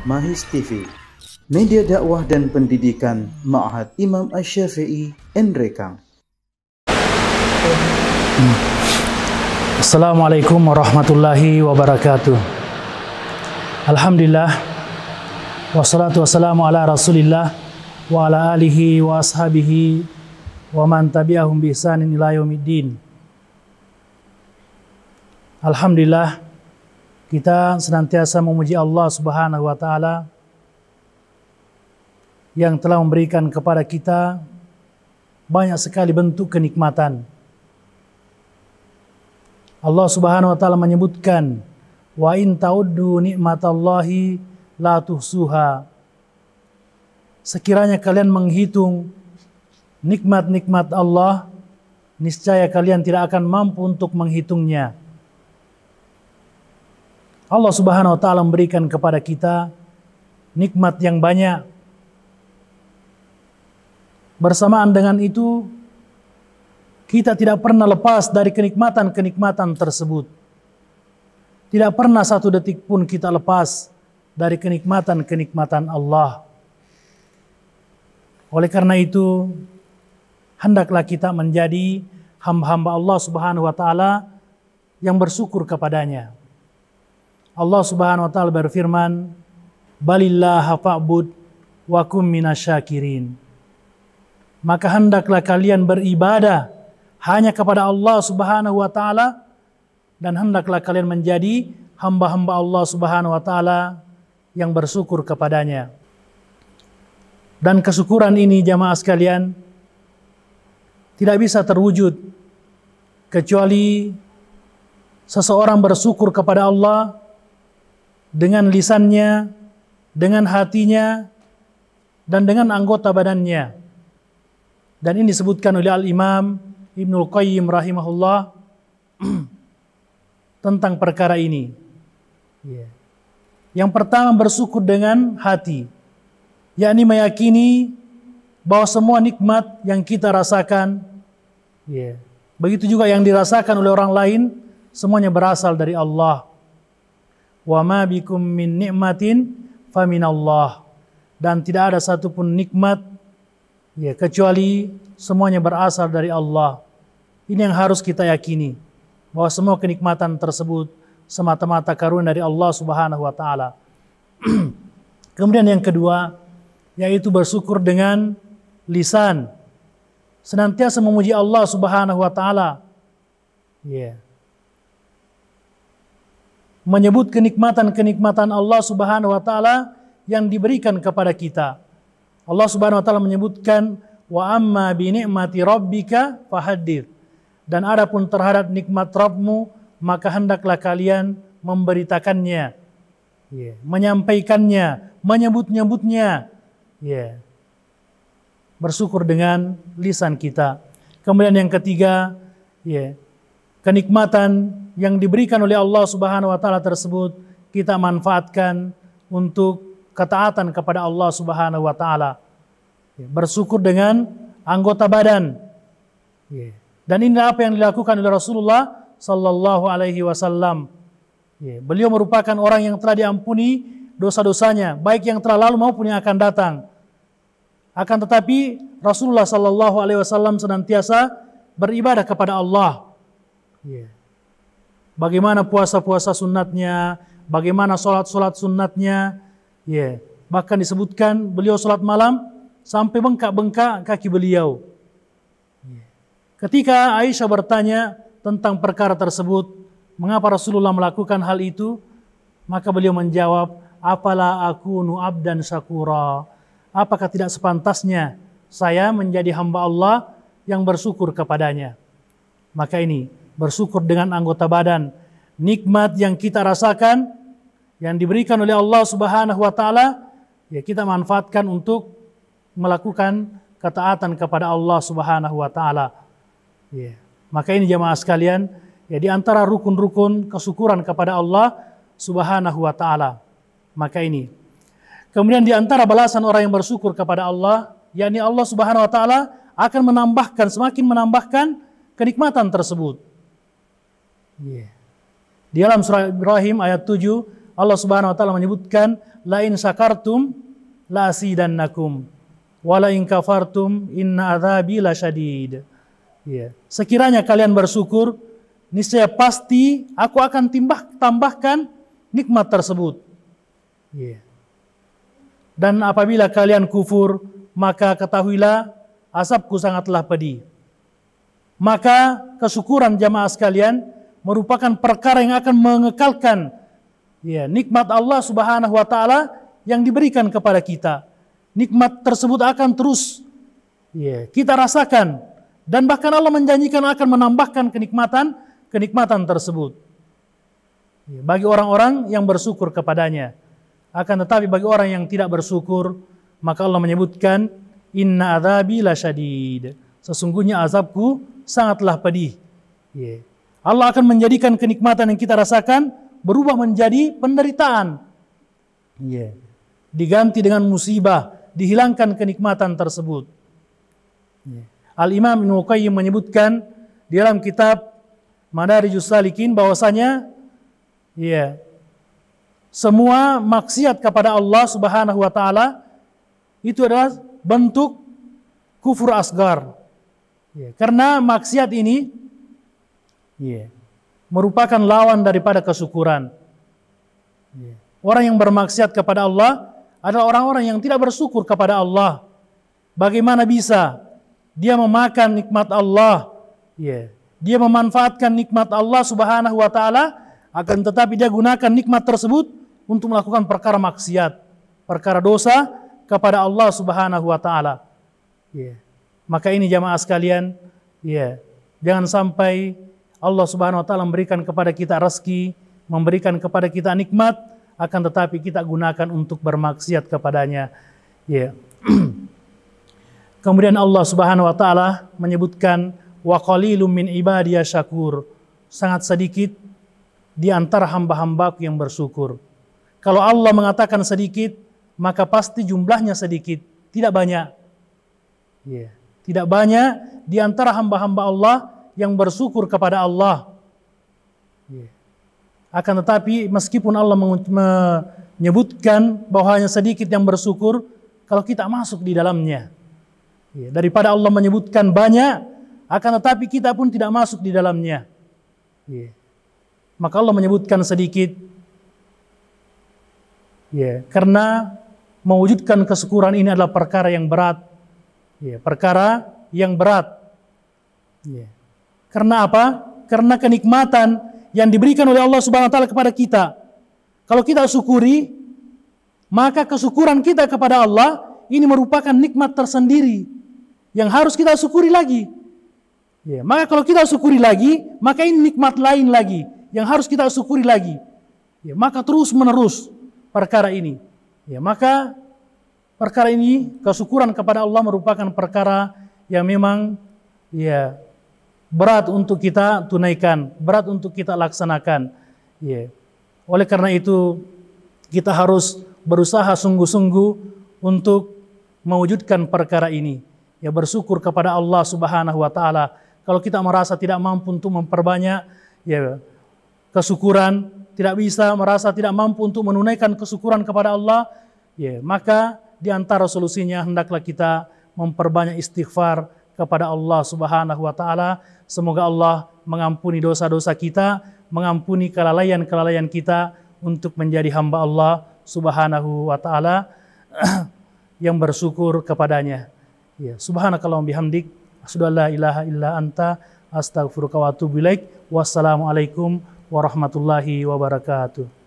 Mahis TV, media dakwah dan pendidikan Ma'had Imam Asy-Syafi'i Nrekang. Assalamualaikum warahmatullahi wabarakatuh. Alhamdulillah, wassalatu wassalamu ala rasulillah wa ala alihi wa ashabihi wa man tabi'ahum bi ihsanin ila yaumiddin. Alhamdulillah, kita senantiasa memuji Allah Subhanahu wa taala yang telah memberikan kepada kita banyak sekali bentuk kenikmatan. Allah Subhanahu wa taala menyebutkan, wa in ta'uddu nikmatallahi la tuhsuha. Sekiranya kalian menghitung nikmat-nikmat Allah, niscaya kalian tidak akan mampu untuk menghitungnya. Allah Subhanahu wa taala memberikan kepada kita nikmat yang banyak. Bersamaan dengan itu, kita tidak pernah lepas dari kenikmatan-kenikmatan tersebut. Tidak pernah satu detik pun kita lepas dari kenikmatan-kenikmatan Allah. Oleh karena itu, hendaklah kita menjadi hamba-hamba Allah Subhanahu wa taala yang bersyukur kepadanya. Allah Subhanahu wa taala berfirman, "Balillaha fa'bud wa kum minasyakirin." Maka hendaklah kalian beribadah hanya kepada Allah Subhanahu wa taala dan hendaklah kalian menjadi hamba-hamba Allah Subhanahu wa taala yang bersyukur kepadanya. Dan kesyukuran ini jamaah sekalian tidak bisa terwujud kecuali seseorang bersyukur kepada Allah dengan lisannya, dengan hatinya, dan dengan anggota badannya. Dan ini disebutkan oleh Al-Imam Ibnul Qayyim rahimahullah tentang perkara ini. Yang pertama, bersyukur dengan hati, yakni meyakini bahwa semua nikmat yang kita rasakan, begitu juga yang dirasakan oleh orang lain, semuanya berasal dari Allah. Wa ma bikum min ni'matin faminallah. Dan tidak ada satupun nikmat kecuali semuanya berasal dari Allah. Ini yang harus kita yakini, bahwa semua kenikmatan tersebut semata-mata karunia dari Allah Subhanahu wa taala. Kemudian yang kedua, yaitu bersyukur dengan lisan. Senantiasa memuji Allah Subhanahu wa taala. Menyebut kenikmatan-kenikmatan Allah Subhanahu wa taala yang diberikan kepada kita. Allah Subhanahu wa taala menyebutkan, wa amma bi ni'mati rabbika fahaddits. Dan adapun terhadap nikmat Rabbmu, maka hendaklah kalian memberitakannya, menyampaikannya, menyebut-nyebutnya. Bersyukur dengan lisan kita. Kemudian yang ketiga, kenikmatan yang diberikan oleh Allah Subhanahu wa taala tersebut kita manfaatkan untuk ketaatan kepada Allah Subhanahu wa taala. Bersyukur dengan anggota badan. Dan ini apa yang dilakukan oleh Rasulullah sallallahu alaihi wasallam. Beliau merupakan orang yang telah diampuni dosa-dosanya, baik yang telah lalu maupun yang akan datang. Akan tetapi Rasulullah sallallahu alaihi wasallam senantiasa beribadah kepada Allah. Bagaimana puasa-puasa sunnatnya, bagaimana sholat-sholat sunnatnya. Bahkan disebutkan beliau sholat malam sampai bengkak-bengkak kaki beliau. Ketika Aisyah bertanya tentang perkara tersebut, mengapa Rasulullah melakukan hal itu, maka beliau menjawab, apalah akunu abdan syakura. Apakah tidak sepantasnya saya menjadi hamba Allah yang bersyukur kepadanya. Maka ini bersyukur dengan anggota badan. Nikmat yang kita rasakan, yang diberikan oleh Allah Subhanahu wa taala, kita manfaatkan untuk melakukan ketaatan kepada Allah Subhanahu wa taala. Maka ini jamaah sekalian, di antara rukun-rukun kesyukuran kepada Allah Subhanahu wa taala. Maka ini. Kemudian di antara balasan orang yang bersyukur kepada Allah, yakni Allah Subhanahu wa taala akan menambahkan, semakin menambahkan kenikmatan tersebut. Di dalam surah Ibrahim ayat 7, Allah Subhanahu wa taala menyebutkan la in syakartum la azidannakum wa la in kafartum inna adzabi lasyadid. Ya, sekiranya kalian bersyukur, niscaya pasti aku akan tambahkan nikmat tersebut. Ya. Dan apabila kalian kufur, maka ketahuilah azabku sangatlah pedih. Maka kesyukuran jamaah sekalian merupakan perkara yang akan mengekalkan nikmat Allah Subhanahu wa taala yang diberikan kepada kita. Nikmat tersebut akan terus kita rasakan, dan bahkan Allah menjanjikan akan menambahkan kenikmatan tersebut bagi orang-orang yang bersyukur kepadanya. Akan tetapi bagi orang yang tidak bersyukur, maka Allah menyebutkan inna adzabi lasyadid, sesungguhnya azabku sangatlah pedih. Allah akan menjadikan kenikmatan yang kita rasakan berubah menjadi penderitaan. Diganti dengan musibah, dihilangkan kenikmatan tersebut. Al-Imam Ibnu Qayyim menyebutkan di dalam kitab Madarijus Salikin bahwasanya semua maksiat kepada Allah Subhanahu wa taala itu adalah bentuk kufur asgar. Karena maksiat ini merupakan lawan daripada kesyukuran. Orang yang bermaksiat kepada Allah adalah orang-orang yang tidak bersyukur kepada Allah. Bagaimana bisa dia memakan nikmat Allah, dia memanfaatkan nikmat Allah Subhanahu wa taala, akan tetapi dia gunakan nikmat tersebut untuk melakukan perkara maksiat, perkara dosa kepada Allah Subhanahu wa taala. Maka ini jamaah sekalian, jangan sampai Allah Subhanahu wa taala memberikan kepada kita rezeki, memberikan kepada kita nikmat, akan tetapi kita gunakan untuk bermaksiat kepadanya. Kemudian Allah Subhanahu wa taala menyebutkan wa qalilum min ibadiyas syakur, sangat sedikit di antara hamba-hambaku yang bersyukur. Kalau Allah mengatakan sedikit, maka pasti jumlahnya sedikit, tidak banyak. Tidak banyak di antara hamba-hamba Allah yang bersyukur kepada Allah. Akan tetapi meskipun Allah menyebutkan bahwa hanya sedikit yang bersyukur, kalau kita masuk di dalamnya, daripada Allah menyebutkan banyak, akan tetapi kita pun tidak masuk di dalamnya, maka Allah menyebutkan sedikit, karena mewujudkan kesyukuran ini adalah perkara yang berat, perkara yang berat. Karena apa? Karena kenikmatan yang diberikan oleh Allah Subhanahu wa taala kepada kita, kalau kita syukuri, maka kesyukuran kita kepada Allah ini merupakan nikmat tersendiri yang harus kita syukuri lagi. Maka kalau kita syukuri lagi, maka ini nikmat lain lagi yang harus kita syukuri lagi. Maka terus menerus perkara ini. Maka perkara ini, kesyukuran kepada Allah merupakan perkara yang memang berat untuk kita tunaikan, berat untuk kita laksanakan. Oleh karena itu kita harus berusaha sungguh-sungguh untuk mewujudkan perkara ini. Bersyukur kepada Allah Subhanahu wa taala. Kalau kita merasa tidak mampu untuk memperbanyak kesyukuran, tidak bisa merasa tidak mampu untuk menunaikan kesyukuran kepada Allah, maka di antara solusinya hendaklah kita memperbanyak istighfar kepada Allah Subhanahu wa taala. Semoga Allah mengampuni dosa-dosa kita, mengampuni kelalaian-kelalaian kita untuk menjadi hamba Allah Subhanahu wa taala yang bersyukur kepadanya. Subhanakallahumma bihamdik, asyhadu an la ilaha illa anta, astaghfiruka wa atubu ilaik. Wassalamualaikum warahmatullahi wabarakatuh.